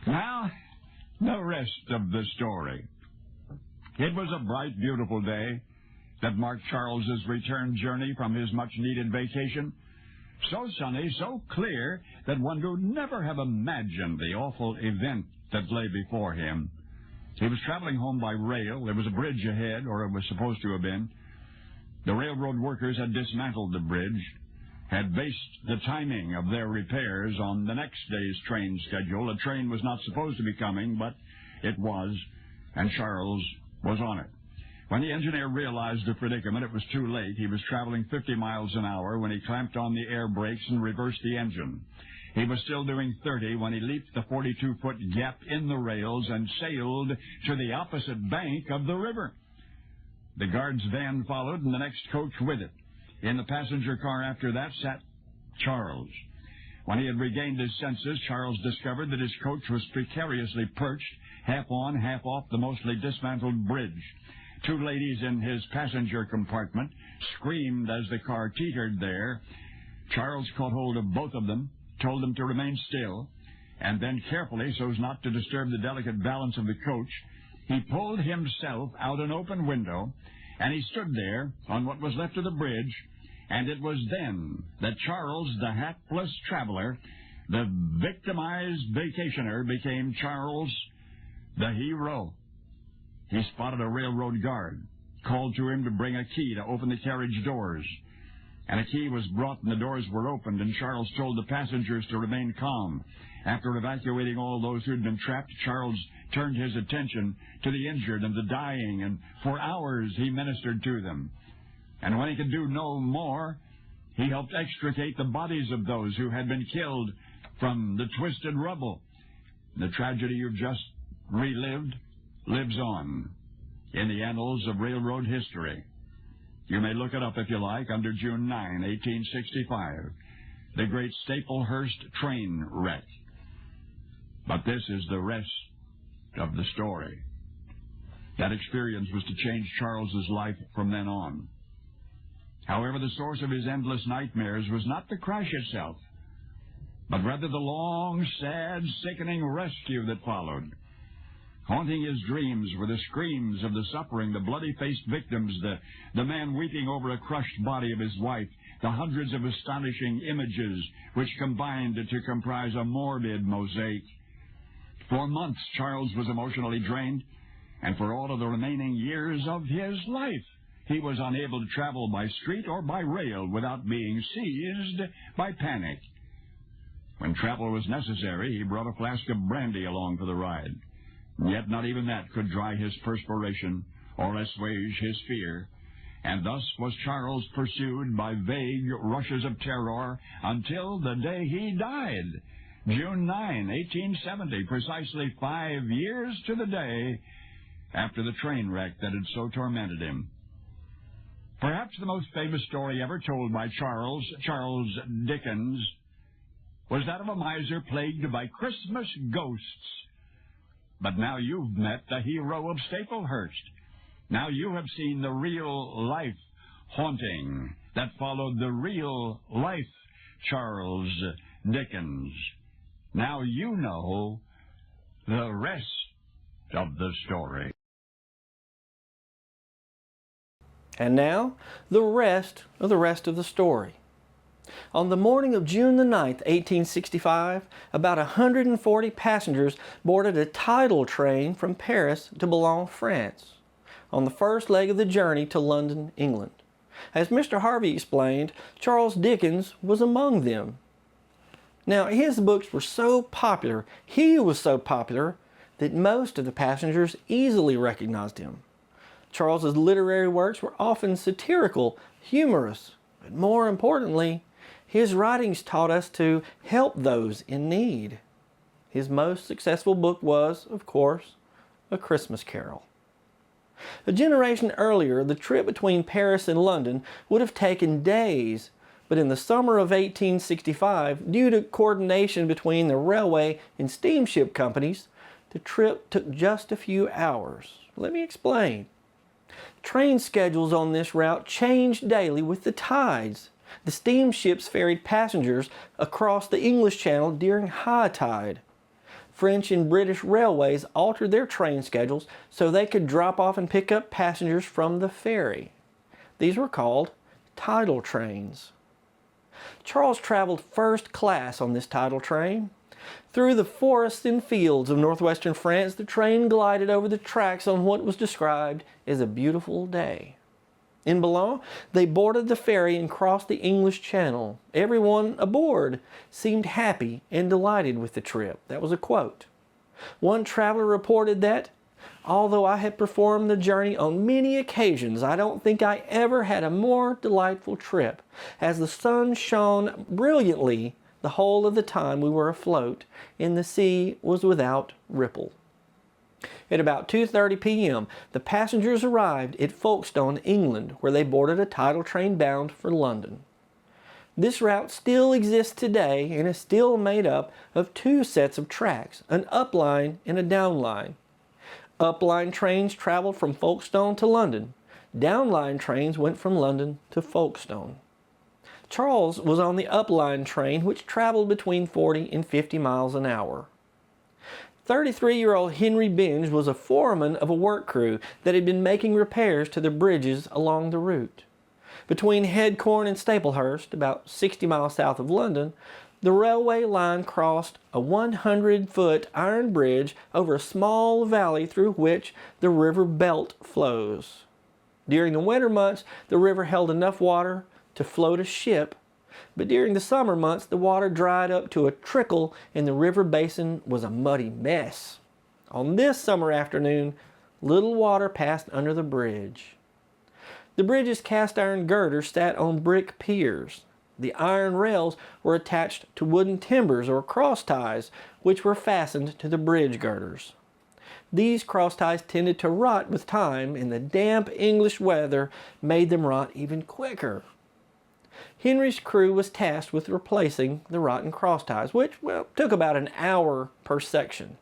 Now, the rest of the story. It was a bright, beautiful day that marked Charles's return journey from his much-needed vacation. So sunny, so clear, that one could never have imagined the awful event that lay before him. He was traveling home by rail. There was a bridge ahead, or it was supposed to have been. The railroad workers had dismantled the bridge, had based the timing of their repairs on the next day's train schedule. A train was not supposed to be coming, but it was, and Charles was on it. When the engineer realized the predicament, it was too late. He was traveling 50 miles an hour when he clamped on the air brakes and reversed the engine. He was still doing 30 when he leaped the 42-foot gap in the rails and sailed to the opposite bank of the river. The guard's van followed, and the next coach with it. In the passenger car after that sat Charles. When he had regained his senses, Charles discovered that his coach was precariously perched, half on, half off the mostly dismantled bridge. Two ladies in his passenger compartment screamed as the car teetered there. Charles caught hold of both of them, told them to remain still, and then carefully, so as not to disturb the delicate balance of the coach, he pulled himself out an open window, and he stood there on what was left of the bridge, and it was then that Charles, the hapless traveler, the victimized vacationer, became Charles, the hero. He spotted a railroad guard, called to him to bring a key to open the carriage doors. And a key was brought and the doors were opened, and Charles told the passengers to remain calm. After evacuating all those who'd been trapped, Charles turned his attention to the injured and the dying, and for hours he ministered to them. And when he could do no more, he helped extricate the bodies of those who had been killed from the twisted rubble. The tragedy you've just relived lives on in the annals of railroad history. You may look it up if you like under June 9, 1865, the great Staplehurst train wreck. But this is the rest of the story. That experience was to change Charles's life from then on. However, the source of his endless nightmares was not the crash itself, but rather the long, sad, sickening rescue that followed. Haunting his dreams were the screams of the suffering, the bloody-faced victims, the man weeping over a crushed body of his wife, the hundreds of astonishing images which combined to comprise a morbid mosaic. For months, Charles was emotionally drained, and for all of the remaining years of his life, he was unable to travel by street or by rail without being seized by panic. When travel was necessary, he brought a flask of brandy along for the ride. Yet not even that could dry his perspiration or assuage his fear. And thus was Charles pursued by vague rushes of terror until the day he died, June 9, 1870, precisely 5 years to the day after the train wreck that had so tormented him. Perhaps the most famous story ever told by Charles Dickens, was that of a miser plagued by Christmas ghosts. But now you've met the hero of Staplehurst. Now you have seen the real-life haunting that followed the real-life Charles Dickens. Now you know the rest of the story. And now, the rest of the story. On the morning of June the 9th, 1865, about 140 passengers boarded a tidal train from Paris to Boulogne, France, on the first leg of the journey to London, England. As Mr. Harvey explained, Charles Dickens was among them. Now, his books were so popular, he was so popular, that most of the passengers easily recognized him. Charles's literary works were often satirical, humorous, but more importantly, his writings taught us to help those in need. His most successful book was, of course, A Christmas Carol. A generation earlier, the trip between Paris and London would have taken days, but in the summer of 1865, due to coordination between the railway and steamship companies, the trip took just a few hours. Let me explain. Train schedules on this route changed daily with the tides. The steamships ferried passengers across the English Channel during high tide. French and British railways altered their train schedules so they could drop off and pick up passengers from the ferry. These were called tidal trains. Charles traveled first class on this tidal train. Through the forests and fields of northwestern France, the train glided over the tracks on what was described as a beautiful day. In Boulogne, they boarded the ferry and crossed the English Channel. Everyone aboard seemed happy and delighted with the trip. That was a quote. One traveler reported that, "Although I had performed the journey on many occasions, I don't think I ever had a more delightful trip, as the sun shone brilliantly the whole of the time we were afloat, and the sea was without ripple." At about 2:30 p.m., the passengers arrived at Folkestone, England, where they boarded a tidal train bound for London. This route still exists today and is still made up of two sets of tracks, an up line and a down line. Upline trains traveled from Folkestone to London. Downline trains went from London to Folkestone. Charles was on the upline train, which traveled between 40 and 50 miles an hour. 33-year-old Henry Binge was a foreman of a work crew that had been making repairs to the bridges along the route. Between Headcorn and Staplehurst, about 60 miles south of London, the railway line crossed a 100-foot iron bridge over a small valley through which the river Belt flows. During the winter months, the river held enough water to float a ship, but during the summer months, the water dried up to a trickle and the river basin was a muddy mess. On this summer afternoon, little water passed under the bridge. The bridge's cast iron girders sat on brick piers. The iron rails were attached to wooden timbers or cross ties, which were fastened to the bridge girders. These cross ties tended to rot with time, and the damp English weather made them rot even quicker. Henry's crew was tasked with replacing the rotten cross ties, which, took about an hour per section.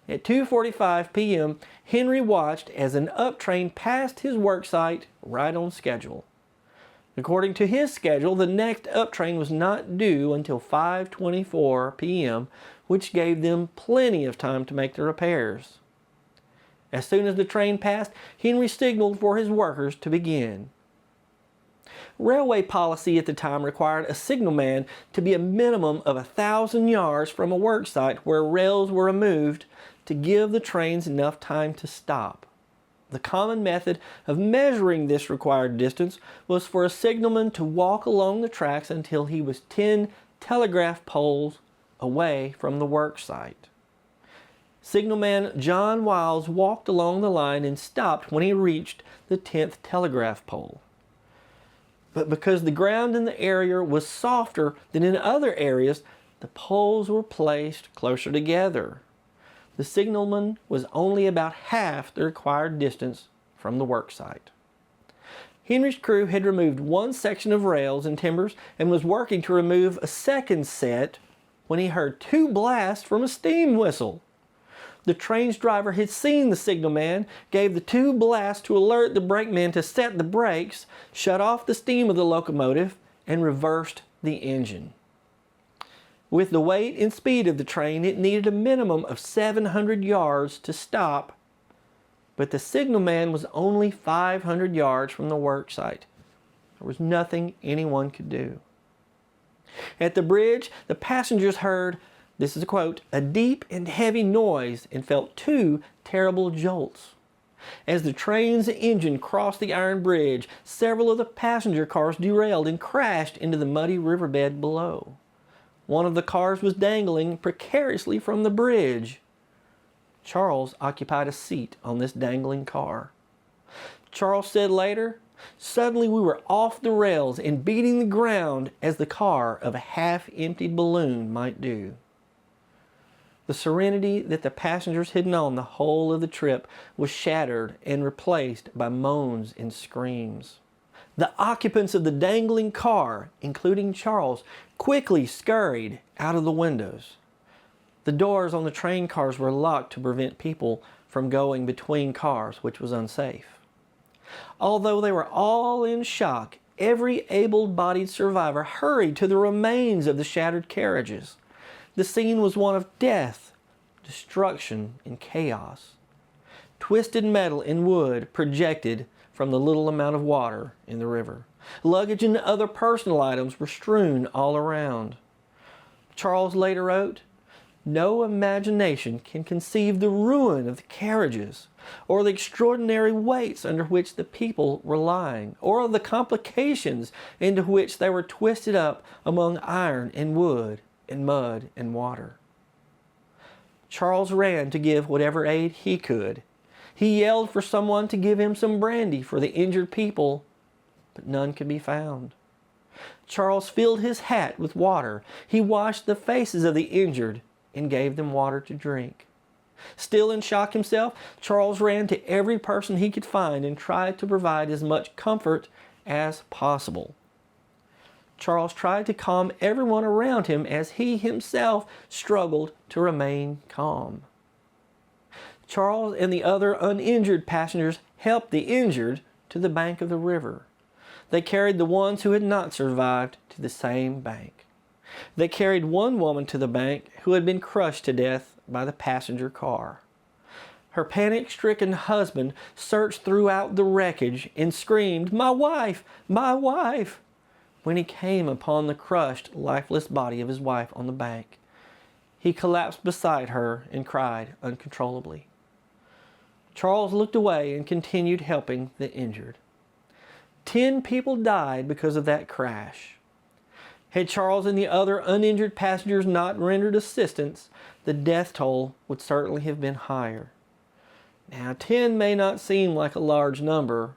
At 2:45 p.m., Henry watched as an up train passed his work site right on schedule. According to his schedule, the next up train was not due until 5:24 p.m., which gave them plenty of time to make the repairs. As soon as the train passed, Henry signaled for his workers to begin. Railway policy at the time required a signalman to be a minimum of 1,000 yards from a work site where rails were removed to give the trains enough time to stop. The common method of measuring this required distance was for a signalman to walk along the tracks until he was 10 telegraph poles away from the work site. Signalman John Wiles walked along the line and stopped when he reached the 10th telegraph pole. But because the ground in the area was softer than in other areas, the poles were placed closer together. The signalman was only about half the required distance from the work site. Henry's crew had removed one section of rails and timbers and was working to remove a second set when he heard two blasts from a steam whistle. The train's driver had seen the signalman, gave the two blasts to alert the brakeman to set the brakes, shut off the steam of the locomotive, and reversed the engine. With the weight and speed of the train, it needed a minimum of 700 yards to stop, but the signalman was only 500 yards from the work site. There was nothing anyone could do. At the bridge, the passengers heard, this is a quote, "a deep and heavy noise and felt two terrible jolts." As the train's engine crossed the iron bridge, several of the passenger cars derailed and crashed into the muddy riverbed below. One of the cars was dangling precariously from the bridge. Charles occupied a seat on this dangling car. Charles said later, "Suddenly we were off the rails and beating the ground as the car of a half-emptied balloon might do." The serenity that the passengers had known the whole of the trip was shattered and replaced by moans and screams. The occupants of the dangling car, including Charles, quickly scurried out of the windows. The doors on the train cars were locked to prevent people from going between cars, which was unsafe. Although they were all in shock, every able-bodied survivor hurried to the remains of the shattered carriages. The scene was one of death destruction and chaos. Twisted metal and wood projected from the little amount of water in the river. Luggage and other personal items were strewn all around. Charles later wrote, "No imagination can conceive the ruin of the carriages, or the extraordinary weights under which the people were lying, or of the complications into which they were twisted up among iron and wood and mud and water." Charles ran to give whatever aid he could. He yelled for someone to give him some brandy for the injured people, but none could be found. Charles filled his hat with water. He washed the faces of the injured and gave them water to drink. Still in shock himself, Charles ran to every person he could find and tried to provide as much comfort as possible. Charles tried to calm everyone around him as he himself struggled to remain calm. Charles and the other uninjured passengers helped the injured to the bank of the river. They carried the ones who had not survived to the same bank. They carried one woman to the bank who had been crushed to death by the passenger car. Her panic-stricken husband searched throughout the wreckage and screamed, "My wife! My wife!" when he came upon the crushed, lifeless body of his wife on the bank. He collapsed beside her and cried uncontrollably. Charles looked away and continued helping the injured. 10 people died because of that crash. Had Charles and the other uninjured passengers not rendered assistance, the death toll would certainly have been higher. Now, 10 may not seem like a large number,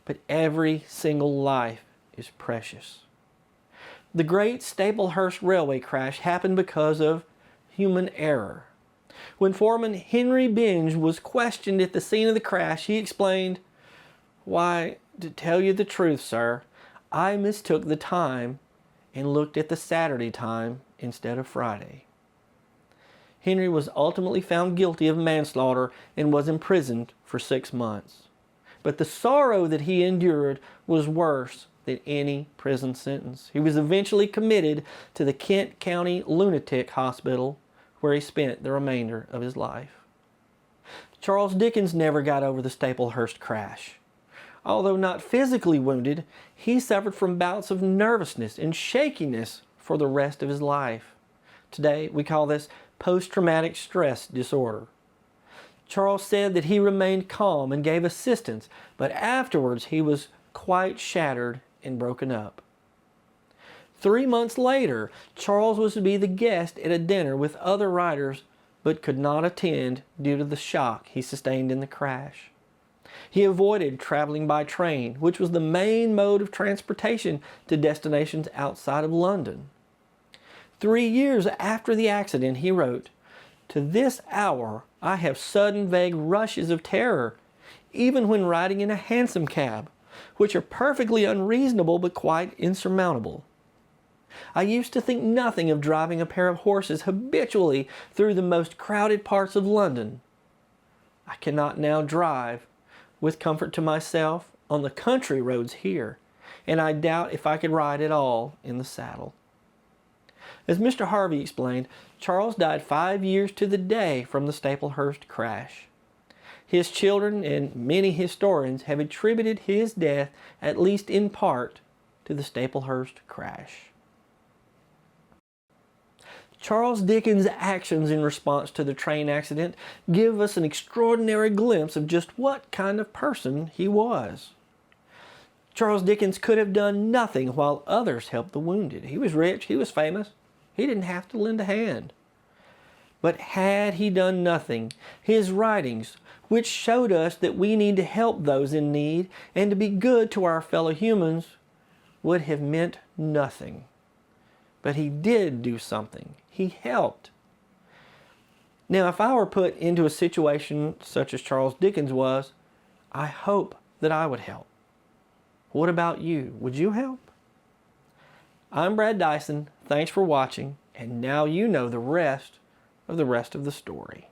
but every single life is precious. The great Staplehurst railway crash happened because of human error. When Foreman Henry Binge was questioned at the scene of the crash, he explained, "Why, to tell you the truth, sir, I mistook the time and looked at the Saturday time instead of Friday." Henry was ultimately found guilty of manslaughter and was imprisoned for 6 months. But the sorrow that he endured was worse than any prison sentence. He was eventually committed to the Kent County Lunatic Hospital, where he spent the remainder of his life. Charles Dickens never got over the Staplehurst crash. Although not physically wounded, he suffered from bouts of nervousness and shakiness for the rest of his life. Today, we call this post-traumatic stress disorder. Charles said that he remained calm and gave assistance, but afterwards he was quite shattered and broken up. 3 months later, Charles was to be the guest at a dinner with other writers, but could not attend due to the shock he sustained in the crash. He avoided traveling by train, which was the main mode of transportation to destinations outside of London. 3 years after the accident, he wrote, "To this hour, I have sudden vague rushes of terror, even when riding in a hansom cab, which are perfectly unreasonable but quite insurmountable. I used to think nothing of driving a pair of horses habitually through the most crowded parts of London. I cannot now drive, with comfort to myself, on the country roads here, and I doubt if I could ride at all in the saddle." As Mr. Harvey explained, Charles died 5 years to the day from the Staplehurst crash. His children and many historians have attributed his death, at least in part, to the Staplehurst crash. Charles Dickens' actions in response to the train accident give us an extraordinary glimpse of just what kind of person he was. Charles Dickens could have done nothing while others helped the wounded. He was rich, he was famous, he didn't have to lend a hand. But had he done nothing, his writings, which showed us that we need to help those in need and to be good to our fellow humans, would have meant nothing. But he did do something. He helped. Now, if I were put into a situation such as Charles Dickens was, I hope that I would help. What about you? Would you help? I'm Brad Dison. Thanks for watching. And now you know the rest of the story.